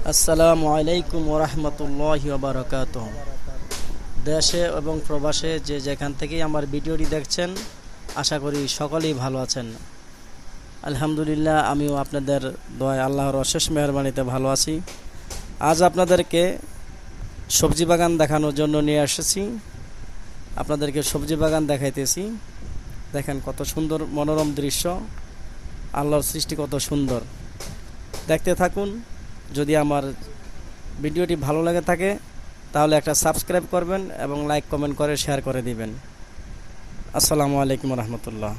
আসসালামু আলাইকুম ওরহমতুল্লাহি ওবারাকাতুহ। দেশে এবং প্রবাসে যে যেখান থেকেই আমার ভিডিওটি দেখছেন, আশা করি সকলেই ভালো আছেন। আলহামদুলিল্লাহ, আমিও আপনাদের দোয়ায় আল্লাহর অশেষ মেহরবানিতে ভালো আছি। আজ আপনাদেরকে সবজি বাগান দেখানোর জন্য নিয়ে এসেছি। আপনাদেরকে সবজি বাগান দেখাইতেছি। দেখেন কত সুন্দর মনোরম দৃশ্য, আল্লাহর সৃষ্টি কত সুন্দর। দেখতে থাকুন। যদি আমার ভিডিওটি ভালো লাগে থাকে তাহলে একটা সাবস্ক্রাইব করবেন এবং লাইক কমেন্ট করে শেয়ার করে দিবেন। আসসালামু আলাইকুম রহমতুল্লাহ।